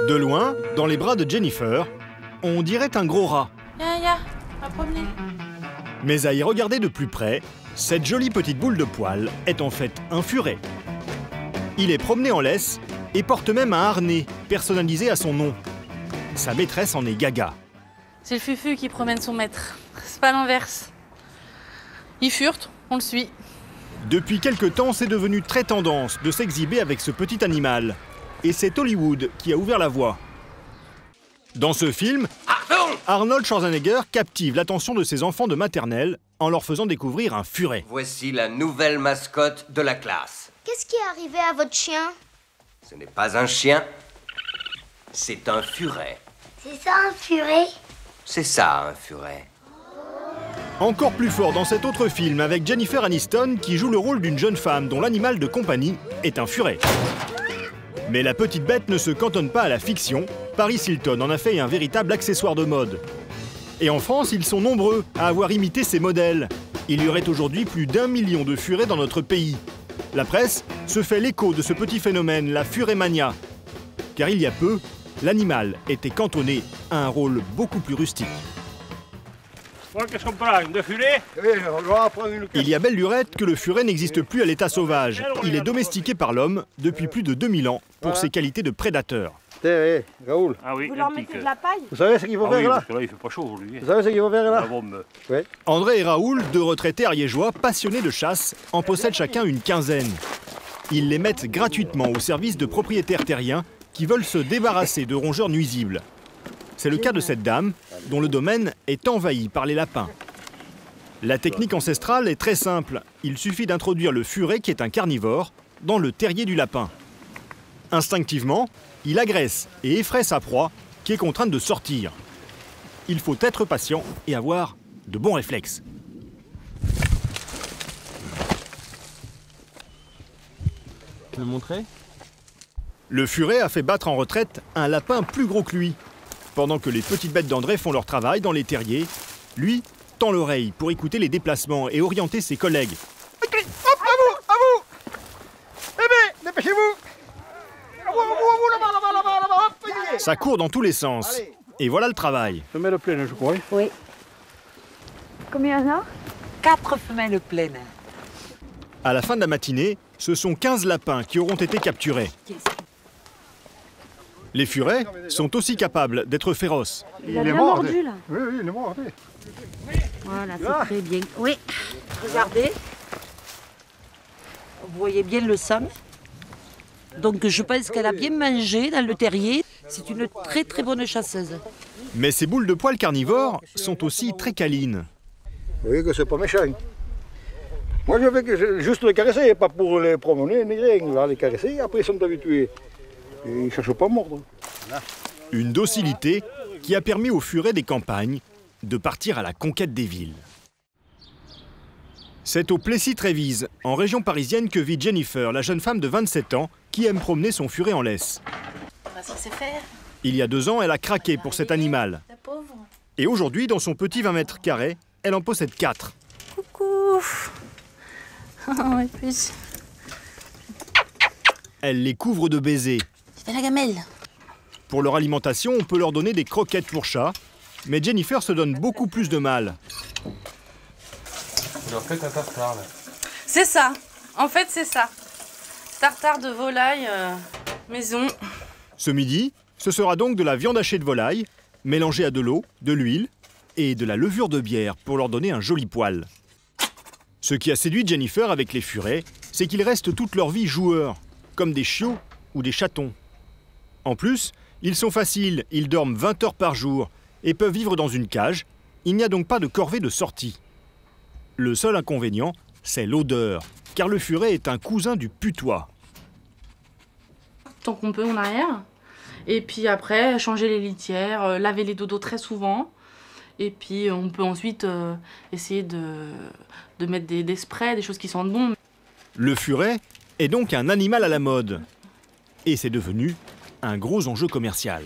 De loin, dans les bras de Jennifer, on dirait un gros rat. Ya, va promener. Mais à y regarder de plus près, cette jolie petite boule de poil est en fait un furet. Il est promené en laisse et porte même un harnais personnalisé à son nom. Sa maîtresse en est gaga. C'est le fufu qui promène son maître. C'est pas l'inverse. Il furte, on le suit. Depuis quelque temps, c'est devenu très tendance de s'exhiber avec ce petit animal. Et c'est Hollywood qui a ouvert la voie. Dans ce film, Arnold Schwarzenegger captive l'attention de ses enfants de maternelle en leur faisant découvrir un furet. Voici la nouvelle mascotte de la classe. Qu'est-ce qui est arrivé à votre chien? Ce n'est pas un chien, c'est un furet. C'est ça un furet? C'est ça, un furet. Encore plus fort dans cet autre film avec Jennifer Aniston qui joue le rôle d'une jeune femme dont l'animal de compagnie est un furet. Mais la petite bête ne se cantonne pas à la fiction. Paris Hilton en a fait un véritable accessoire de mode. Et en France, ils sont nombreux à avoir imité ces modèles. Il y aurait aujourd'hui plus d'1 million de furets dans notre pays. La presse se fait l'écho de ce petit phénomène, la furémania. Car il y a peu, l'animal était cantonné à un rôle beaucoup plus rustique. Qu'est-ce qu'on prend? Deux furets? Il y a belle lurette que le furet n'existe plus à l'état sauvage. Il est domestiqué par l'homme depuis plus de 2000 ans pour ses qualités de prédateur. Raoul. Ah oui, vous leur mettez de la paille? Vous savez ce qu'il faut faire là? Parce que là, il fait pas chaud aujourd'hui. Vous savez ce qu'il faut faire là? Oui. André et Raoul, deux retraités ariégeois passionnés de chasse, en possèdent chacun une quinzaine. Ils les mettent gratuitement au service de propriétaires terriens qui veulent se débarrasser de rongeurs nuisibles. C'est le cas de cette dame, dont le domaine est envahi par les lapins. La technique ancestrale est très simple. Il suffit d'introduire le furet, qui est un carnivore, dans le terrier du lapin. Instinctivement, il agresse et effraie sa proie, qui est contrainte de sortir. Il faut être patient et avoir de bons réflexes. Tu veux montrer? Le furet a fait battre en retraite un lapin plus gros que lui. Pendant que les petites bêtes d'André font leur travail dans les terriers, lui tend l'oreille pour écouter les déplacements et orienter ses collègues. Hop, à vous! Eh bien, dépêchez-vous! Là-bas, Ça court dans tous les sens. Et voilà le travail. Femelle pleine, je crois. Oui. Combien il y en a? 4 femelles pleines. À la fin de la matinée, ce sont 15 lapins qui auront été capturés. Les furets sont aussi capables d'être féroces. Il a bien mordu là. Oui, il est mort. Voilà, c'est très bien. Oui. Regardez. Vous voyez bien le sang. Donc je pense qu'elle a bien mangé dans le terrier. C'est une très très bonne chasseuse. Mais ces boules de poils carnivores sont aussi très câlines. Vous voyez que c'est pas méchant. Moi je vais juste les caresser, pas pour les promener, ni rien. On va les caresser, après ils sont habitués. Et ils ne cherchent pas à mordre. Une docilité qui a permis aux furets des campagnes de partir à la conquête des villes. C'est au Plessis-Trévise, en région parisienne, que vit Jennifer, la jeune femme de 27 ans, qui aime promener son furet en laisse. Parce qu'il sait faire. Il y a 2 ans, elle a craqué pour cet animal. La pauvre. Et aujourd'hui, dans son petit 20 mètres carrés, elle en possède 4. Coucou. Oh, et puis... Elle les couvre de baisers. C'est la gamelle. Pour leur alimentation, on peut leur donner des croquettes pour chats, mais Jennifer se donne beaucoup plus de mal. Tu leur fais ta tartare là. C'est ça. En fait, c'est ça. Tartare de volaille maison. Ce midi, ce sera donc de la viande hachée de volaille, mélangée à de l'eau, de l'huile et de la levure de bière pour leur donner un joli poil. Ce qui a séduit Jennifer avec les furets, c'est qu'ils restent toute leur vie joueurs, comme des chiots ou des chatons. En plus, ils sont faciles, ils dorment 20 heures par jour et peuvent vivre dans une cage. Il n'y a donc pas de corvée de sortie. Le seul inconvénient, c'est l'odeur, car le furet est un cousin du putois. Tant qu'on peut en arrière. Et puis après, changer les litières, laver les dodos très souvent. Et puis on peut ensuite essayer de mettre des sprays, des choses qui sentent bon. Le furet est donc un animal à la mode. Et c'est devenu un gros enjeu commercial.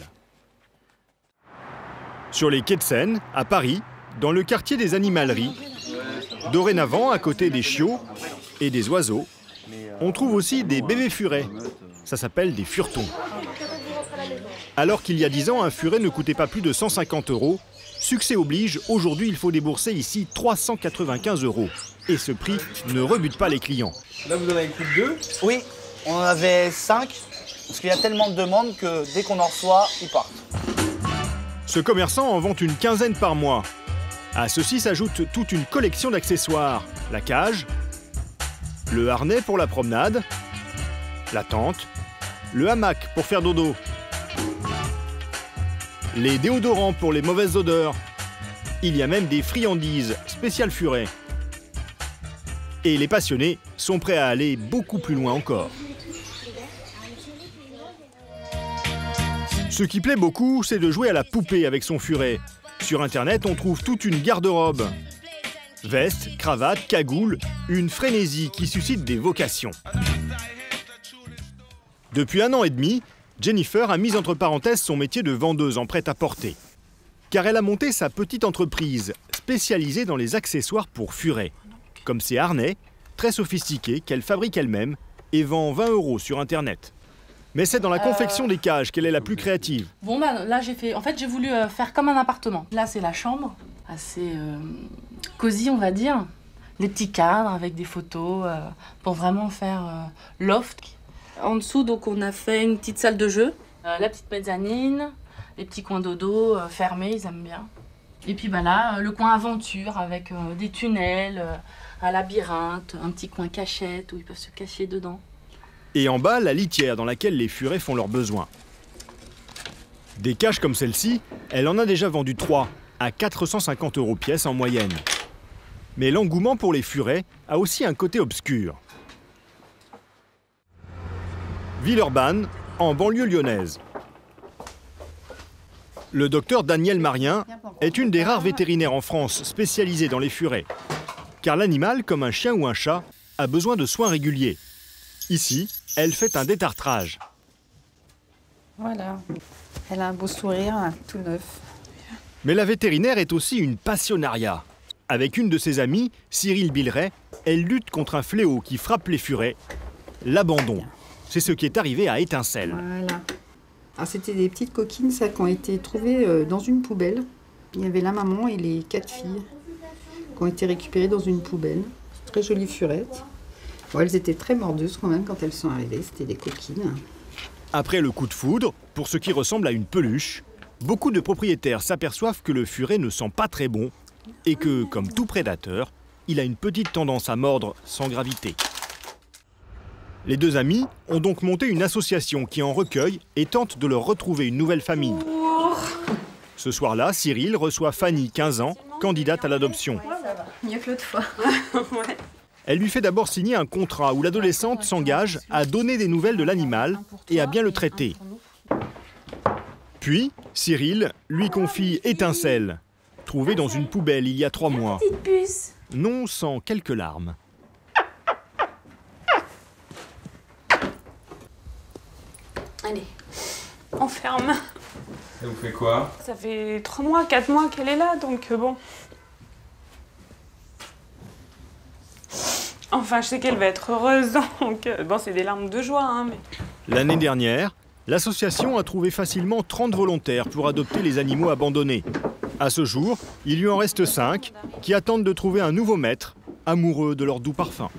Sur les quais de Seine, à Paris, dans le quartier des animaleries, dorénavant, à côté des chiots et des oiseaux, on trouve aussi des bébés furets. Ça s'appelle des furetons. Alors qu'il y a 10 ans, un furet ne coûtait pas plus de 150 €, succès oblige, aujourd'hui il faut débourser ici 395 €. Et ce prix ne rebute pas les clients. Là, vous en avez plus que 2? Oui, on en avait 5, parce qu'il y a tellement de demandes que dès qu'on en reçoit, ils partent. Ce commerçant en vend une quinzaine par mois. À ceci s'ajoute toute une collection d'accessoires. La cage, le harnais pour la promenade, la tente, le hamac pour faire dodo, les déodorants pour les mauvaises odeurs. Il y a même des friandises spéciales furet. Et les passionnés sont prêts à aller beaucoup plus loin encore. Ce qui plaît beaucoup, c'est de jouer à la poupée avec son furet. Sur Internet, on trouve toute une garde-robe. Veste, cravate, cagoule, une frénésie qui suscite des vocations. Depuis 1 an et demi, Jennifer a mis entre parenthèses son métier de vendeuse en prêt-à-porter. Car elle a monté sa petite entreprise spécialisée dans les accessoires pour furets. Comme ces harnais, très sophistiqués, qu'elle fabrique elle-même et vend 20 € sur Internet. Mais c'est dans la confection des cages qu'elle est la plus créative. Bon, bah, là, j'ai voulu faire comme un appartement. Là, c'est la chambre, assez cosy, on va dire. Les petits cadres avec des photos pour vraiment faire loft. En dessous, donc, on a fait une petite salle de jeu. La petite mezzanine, les petits coins dodo fermés, ils aiment bien. Et puis bah, là, le coin aventure avec des tunnels, un labyrinthe, un petit coin cachette où ils peuvent se cacher dedans. Et en bas, la litière dans laquelle les furets font leurs besoins. Des cages comme celle-ci, elle en a déjà vendu 3 à 450 € pièce en moyenne. Mais l'engouement pour les furets a aussi un côté obscur. Villeurbanne, en banlieue lyonnaise. Le docteur Daniel Marien est une des rares vétérinaires en France spécialisée dans les furets. Car l'animal, comme un chien ou un chat, a besoin de soins réguliers. Ici, elle fait un détartrage. Voilà, elle a un beau sourire, tout neuf. Mais la vétérinaire est aussi une passionnariat. Avec une de ses amies, Cyril Billeret, elle lutte contre un fléau qui frappe les furets, l'abandon. C'est ce qui est arrivé à Étincelle. Voilà. Alors c'était des petites coquines, ça, qui ont été trouvées dans une poubelle. Il y avait la maman et les 4 filles qui ont été récupérées dans une poubelle. Très jolies furettes. Bon, elles étaient très mordeuses quand même quand elles sont arrivées, c'était des coquines. Après le coup de foudre, pour ce qui ressemble à une peluche, beaucoup de propriétaires s'aperçoivent que le furet ne sent pas très bon et que, comme tout prédateur, il a une petite tendance à mordre sans gravité. Les deux amis ont donc monté une association qui en recueille et tente de leur retrouver une nouvelle famille. Ce soir-là, Cyril reçoit Fanny, 15 ans, candidate à l'adoption. Mieux que l'autre fois. Ouais. Elle lui fait d'abord signer un contrat où l'adolescente s'engage à donner des nouvelles de l'animal et à bien le traiter. Puis, Cyril lui confie Étincelle, trouvée dans une poubelle il y a 3 mois. Petite puce. Non sans quelques larmes. Allez, on ferme. Et vous faites quoi? Ça fait 3 mois, 4 mois qu'elle est là, donc bon. Enfin, je sais qu'elle va être heureuse, donc bon, c'est des larmes de joie, hein, mais... L'année dernière, l'association a trouvé facilement 30 volontaires pour adopter les animaux abandonnés. À ce jour, il lui en reste 5 qui attendent de trouver un nouveau maître, amoureux de leur doux parfum.